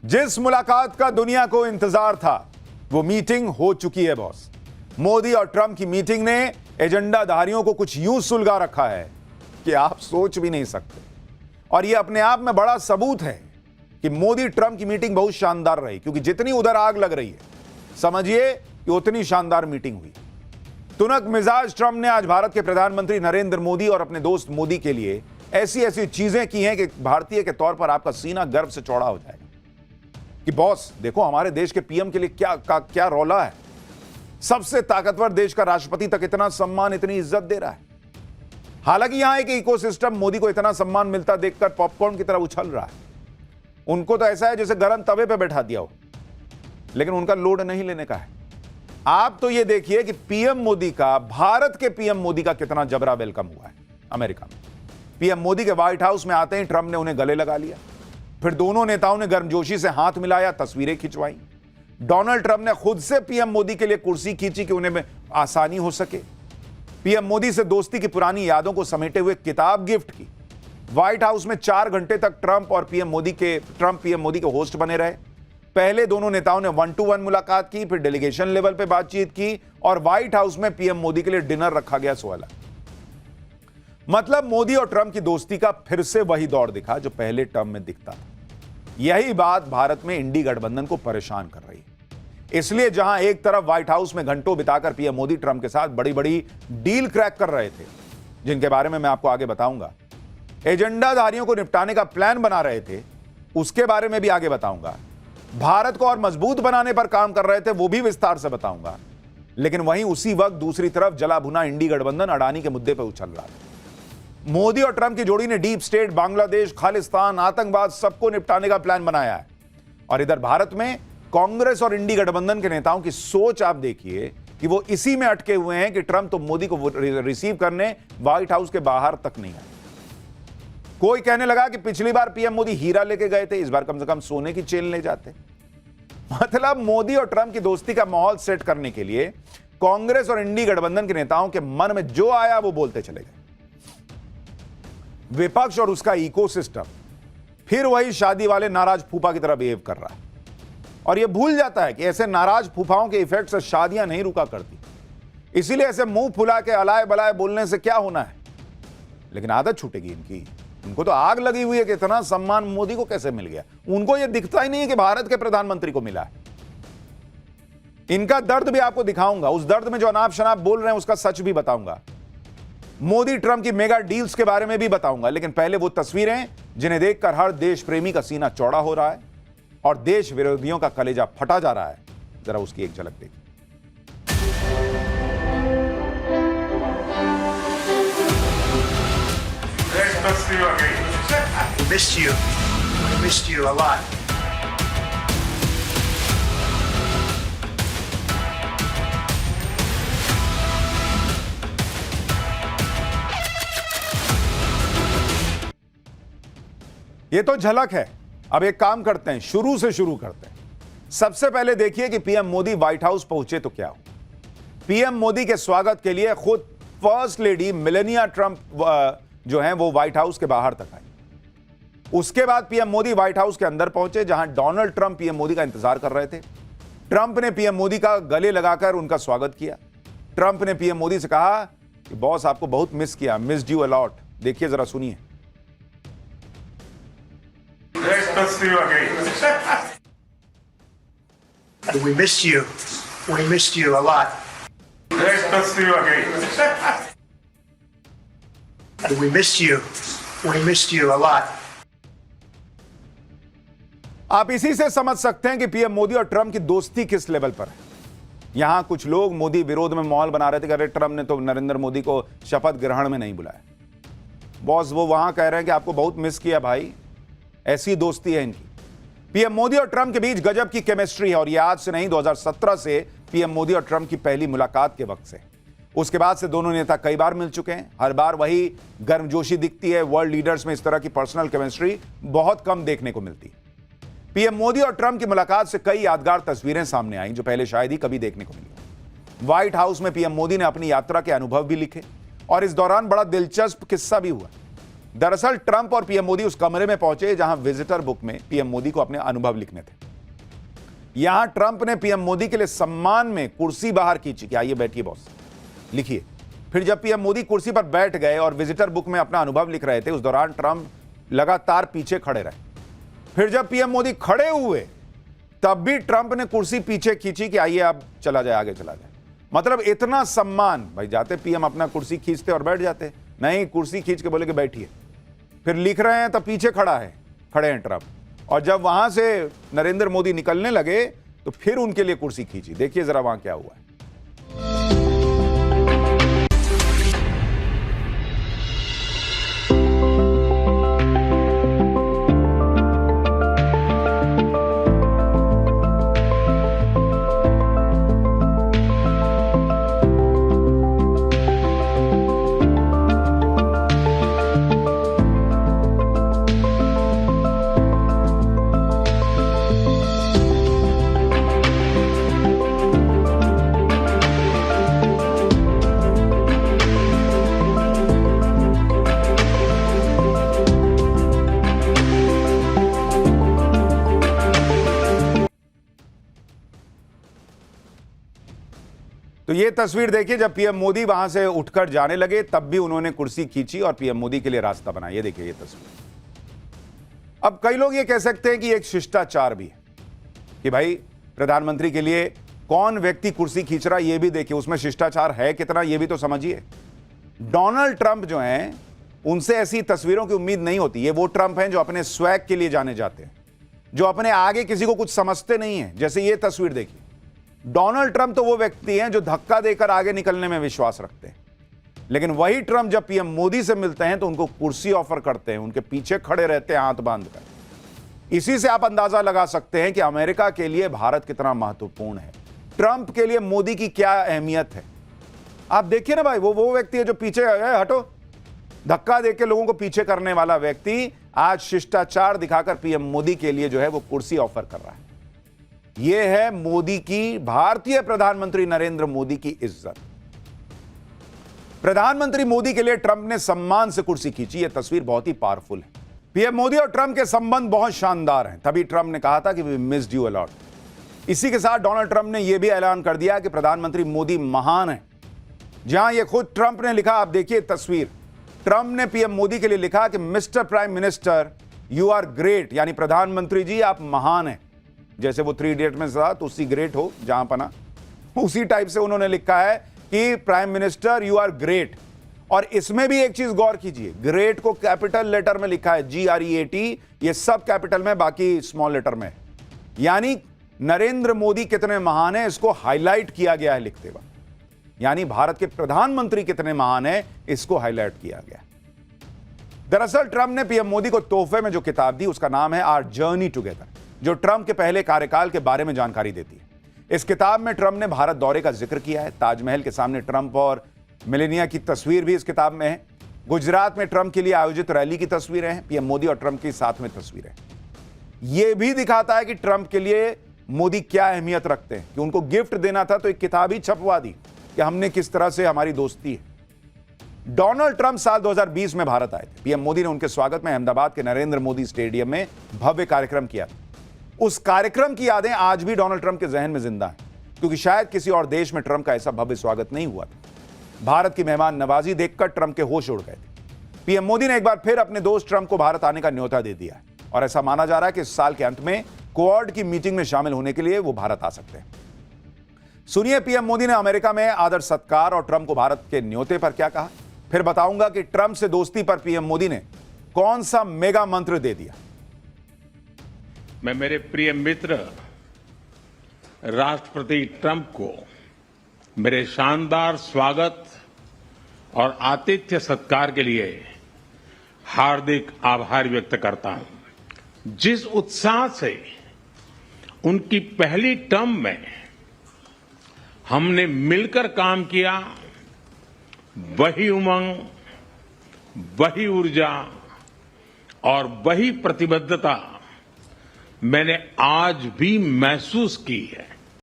जिस मुलाकात का दुनिया को इंतजार था वो मीटिंग हो चुकी है बॉस। मोदी और ट्रंप की मीटिंग ने एजेंडाधारियों को कुछ यूं सुलगा रखा है कि आप सोच भी नहीं सकते। और यह अपने आप में बड़ा सबूत है कि मोदी ट्रंप की मीटिंग बहुत शानदार रही, क्योंकि जितनी उधर आग लग रही है समझिए कि उतनी शानदार मीटिंग हुई। तुनक मिजाज ट्रंप ने आज भारत के प्रधानमंत्री नरेंद्र मोदी और अपने दोस्त मोदी के लिए ऐसी ऐसी चीजें की हैं कि भारतीय के तौर पर आपका सीना गर्व से चौड़ा हो जाएगा कि बॉस देखो हमारे देश के पीएम के लिए क्या रौला है। सबसे ताकतवर देश का राष्ट्रपति तक इतना सम्मान, इतनी इज्जत दे रहा है। हालांकि यहां एक इकोसिस्टम मोदी को इतना सम्मान मिलता देखकर पॉपकॉर्न की तरह उछल रहा है। उनको तो ऐसा है जैसे गर्म तवे पे बैठा दिया हो, लेकिन उनका लोड नहीं लेने का है। आप तो ये देखिए कि पीएम मोदी का, भारत के पीएम मोदी का कितना जबरा वेलकम हुआ है अमेरिका में। पीएम मोदी के व्हाइट हाउस में आते ही ट्रंप ने उन्हें गले लगा लिया, फिर दोनों नेताओं ने गर्मजोशी से हाथ मिलाया, तस्वीरें खिंचवाई। डोनाल्ड ट्रंप ने खुद से पीएम मोदी के लिए कुर्सी खींची कि उन्हें आसानी हो सके। पीएम मोदी से दोस्ती की पुरानी यादों को समेटे हुए किताब गिफ्ट की। व्हाइट हाउस में 4 घंटे तक ट्रंप पीएम मोदी के होस्ट बने रहे। पहले दोनों नेताओं ने 1-to-1 मुलाकात की, फिर डेलीगेशन लेवल पे बातचीत की और व्हाइट हाउस में पीएम मोदी के लिए डिनर रखा गया 16। मतलब मोदी और ट्रंप की दोस्ती का फिर से वही दौर दिखा जो पहले टर्म में दिखता था। यही बात भारत में इंडी गठबंधन को परेशान कर रही है। इसलिए जहां एक तरफ व्हाइट हाउस में घंटों बिताकर पीएम मोदी ट्रंप के साथ बड़ी बड़ी डील क्रैक कर रहे थे, जिनके बारे में मैं आपको आगे बताऊंगा, एजेंडाधारियों को निपटाने का प्लान बना रहे थे, उसके बारे में भी आगे बताऊंगा, भारत को और मजबूत बनाने पर काम कर रहे थे, वो भी विस्तार से बताऊंगा। लेकिन वहीं उसी वक्त दूसरी तरफ जला भुना इंडी गठबंधन अडानी के मुद्दे पर उछल रहा था। मोदी और ट्रंप की जोड़ी ने डीप स्टेट, बांग्लादेश, खालिस्तान, आतंकवाद सबको निपटाने का प्लान बनाया है। और इधर भारत में कांग्रेस और इंडी गठबंधन के नेताओं की सोच आप देखिए कि वो इसी में अटके हुए हैं कि ट्रंप तो मोदी को रिसीव करने व्हाइट हाउस के बाहर तक नहीं आए। कोई कहने लगा कि पिछली बार पीएम मोदी हीरा लेके गए थे, इस बार कम से कम सोने की चेन ले जाते। मतलब मोदी और ट्रंप की दोस्ती का माहौल सेट करने के लिए कांग्रेस और इंडी गठबंधन के नेताओं के मन में जो आया वो बोलते चले गए। विपक्ष और उसका इकोसिस्टम फिर वही शादी वाले नाराज फूफा की तरह बिहेव कर रहा है और यह भूल जाता है कि ऐसे नाराज फूफाओं के इफेक्ट से शादियां नहीं रुका करती। इसीलिए ऐसे मुंह फुला के अलाए बलाए बोलने से क्या होना है, लेकिन आदत छूटेगी इनकी। उनको तो आग लगी हुई है कि इतना सम्मान मोदी को कैसे मिल गया। उनको यह दिखता ही नहीं है कि भारत के प्रधानमंत्री को मिला है। इनका दर्द भी आपको दिखाऊंगा, उस दर्द में जो अनाप शनाप बोल रहे हैं उसका सच भी बताऊंगा। मोदी ट्रंप की मेगा डील्स के बारे में भी बताऊंगा, लेकिन पहले वो तस्वीरें जिन्हें देखकर हर देश प्रेमी का सीना चौड़ा हो रहा है और देश विरोधियों का कलेजा फटा जा रहा है। जरा उसकी एक झलक देखिए। Missed you a lot. ये तो झलक है। अब एक काम करते हैं, शुरू से शुरू करते हैं। सबसे पहले देखिए कि पीएम मोदी व्हाइट हाउस पहुंचे तो क्या हुआ। पीएम मोदी के स्वागत के लिए खुद फर्स्ट लेडी मेलानिया ट्रंप जो हैं वो व्हाइट हाउस के बाहर तक आई। उसके बाद पीएम मोदी व्हाइट हाउस के अंदर पहुंचे, जहां डोनाल्ड ट्रंप पीएम मोदी का इंतजार कर रहे थे। ट्रंप ने पीएम मोदी का गले लगाकर उनका स्वागत किया। ट्रंप ने पीएम मोदी से कहा कि बॉस आपको बहुत मिस किया, मिस्ड यू अ लॉट। देखिए जरा सुनिए। Great to see you again. We missed you. We missed you a lot. Great to see you again. We missed you. We missed you a lot. आप इसी से समझ सकते हैं कि पीएम मोदी और ट्रंप की दोस्ती किस लेवल पर है। यहां कुछ लोग मोदी विरोध में माहौल बना रहे थे कि अरे ट्रंप ने तो नरेंद्र मोदी को शपथ ग्रहण में नहीं बुलाया। बॉस वो वहां कह रहे हैं कि आपको बहुत मिस किया भाई। ऐसी दोस्ती है इनकी। पीएम मोदी और ट्रंप के बीच गजब की केमिस्ट्री है और यह आज से नहीं, 2017 से पीएम मोदी और ट्रंप की पहली मुलाकात के वक्त से। उसके बाद से दोनों नेता कई बार मिल चुके हैं। हर बार वही गर्मजोशी दिखती है। वर्ल्ड लीडर्स में इस तरह की पर्सनल केमिस्ट्री बहुत कम देखने को मिलती है। पीएम मोदी और ट्रंप की मुलाकात से कई यादगार तस्वीरें सामने आई जो पहले शायद ही कभी देखने को मिली। व्हाइट हाउस में पीएम मोदी ने अपनी यात्रा के अनुभव भी लिखे और इस दौरान बड़ा दिलचस्प किस्सा भी हुआ। दरअसल ट्रंप और पीएम मोदी उस कमरे में पहुंचे जहां विजिटर बुक में पीएम मोदी को अपने अनुभव लिखने थे। यहां ट्रंप ने पीएम मोदी के लिए सम्मान में कुर्सी बाहर खींची कि आइए बैठिए बॉस, लिखिए। फिर जब पीएम मोदी कुर्सी पर बैठ गए और विजिटर बुक में अपना अनुभव लिख रहे थे, उस दौरान ट्रंप लगातार पीछे खड़े रहे। फिर जब पीएम मोदी खड़े हुए तब भी ट्रंप ने कुर्सी पीछे खींची कि आइए अब चला जाए, आगे चला जाए। मतलब इतना सम्मान। भाई जाते पीएम अपना कुर्सी खींचते और बैठ जाते, नहीं कुर्सी खींच के बोले कि बैठिए। फिर लिख रहे हैं तब पीछे खड़े हैं ट्रंप। और जब वहां से नरेंद्र मोदी निकलने लगे तो फिर उनके लिए कुर्सी खींची। देखिए जरा वहां क्या हुआ है। तो ये तस्वीर देखिए, जब पीएम मोदी वहां से उठकर जाने लगे तब भी उन्होंने कुर्सी खींची और पीएम मोदी के लिए रास्ता बनाया। ये देखिए ये तस्वीर। अब कई लोग ये कह सकते हैं कि एक शिष्टाचार भी है कि भाई प्रधानमंत्री के लिए कौन व्यक्ति कुर्सी खींच रहा है ये भी देखिए, उसमें शिष्टाचार है कितना ये भी तो समझिए। डोनाल्ड ट्रंप जो हैं उनसे ऐसी तस्वीरों की उम्मीद नहीं होती। ये वो ट्रंप हैं जो अपने स्वैग के लिए जाने जाते हैं, जो अपने आगे किसी को कुछ समझते नहीं है। जैसे ये तस्वीर देखिए, डोनाल्ड ट्रंप तो वो व्यक्ति हैं जो धक्का देकर आगे निकलने में विश्वास रखते हैं, लेकिन वही ट्रंप जब पीएम मोदी से मिलते हैं तो उनको कुर्सी ऑफर करते हैं, उनके पीछे खड़े रहते हैं हाथ बांधकर। इसी से आप अंदाजा लगा सकते हैं कि अमेरिका के लिए भारत कितना महत्वपूर्ण है, ट्रंप के लिए मोदी की क्या अहमियत है। आप देखिए ना भाई, वो व्यक्ति है जो पीछे हटो धक्का देकर लोगों को पीछे करने वाला व्यक्ति आज शिष्टाचार दिखाकर पीएम मोदी के लिए जो है वो कुर्सी ऑफर कर रहा है। यह है मोदी की, भारतीय प्रधानमंत्री नरेंद्र मोदी की इज्जत। प्रधानमंत्री मोदी के लिए ट्रंप ने सम्मान से कुर्सी खींची। यह तस्वीर बहुत ही पावरफुल है। पीएम मोदी और ट्रंप के संबंध बहुत शानदार हैं, तभी ट्रंप ने कहा था कि we missed you a lot. इसी के साथ डोनाल्ड ट्रंप ने यह भी ऐलान कर दिया कि प्रधानमंत्री मोदी महान है। जहां यह खुद ट्रंप ने लिखा, आप देखिए तस्वीर, ट्रंप ने पीएम मोदी के लिए लिखा कि Mister prime minister you are great, यानी प्रधानमंत्री जी आप महान हैं। जैसे वो 3 इडियट में था तो उसी ग्रेट हो जहां पना, उसी टाइप से उन्होंने लिखा है कि prime minister you are great. और इसमें भी एक चीज गौर कीजिए, ग्रेट को कैपिटल लेटर में लिखा है GREAT, ये सब कैपिटल में, बाकी स्मॉल लेटर में। यानी नरेंद्र मोदी कितने महान है इसको हाईलाइट किया गया है लिखते वक्त, यानी भारत के प्रधानमंत्री कितने महान है इसको हाईलाइट किया गया। दरअसल ट्रंप ने पीएम मोदी को तोहफे में जो किताब दी उसका नाम है आवर जर्नी टुगेदर, जो ट्रंप के पहले कार्यकाल के बारे में जानकारी देती है। इस किताब में ट्रंप ने भारत दौरे का जिक्र किया है। ताजमहल के सामने ट्रंप और मेलेनिया की तस्वीर भी इस किताब में है। गुजरात में ट्रंप के लिए आयोजित रैली की तस्वीरें हैं, पीएम मोदी और ट्रंप की साथ में तस्वीरें। यह भी दिखाता है कि ट्रंप के लिए मोदी क्या अहमियत रखते हैं, कि उनको गिफ्ट देना था तो एक किताब ही छपवा दी कि हमने किस तरह से हमारी दोस्ती है। डोनाल्ड ट्रंप साल 2020 में भारत आए थे। पीएम मोदी ने उनके स्वागत में अहमदाबाद के नरेंद्र मोदी स्टेडियम में भव्य कार्यक्रम किया। उस कार्यक्रम की यादें आज भी डोनाल्ड ट्रंप के जहन में जिंदा हैं, क्योंकि शायद किसी और देश में ट्रंप का ऐसा भव्य स्वागत नहीं हुआ था। भारत की मेहमान नवाजी देखकर ट्रंप के होश उड़ गए थे। पीएम मोदी ने एक बार फिर अपने दोस्त ट्रंप को भारत आने का न्योता दे दिया है और ऐसा माना जा रहा है कि इस साल के अंत में क्वाड की मीटिंग में शामिल होने के लिए वो भारत आ सकते हैं। सुनिए पीएम मोदी ने अमेरिका में आदर सत्कार और ट्रंप को भारत के न्योते पर क्या कहा, फिर बताऊंगा कि ट्रंप से दोस्ती पर पीएम मोदी ने कौन सा मेगा मंत्र दे दिया। मैं मेरे प्रिय मित्र राष्ट्रपति ट्रंप को मेरे शानदार स्वागत और आतिथ्य सत्कार के लिए हार्दिक आभार व्यक्त करता हूं। जिस उत्साह से उनकी पहली टर्म में हमने मिलकर काम किया, वही उमंग, वही ऊर्जा और वही प्रतिबद्धता मैंने आज भी महसूस की है।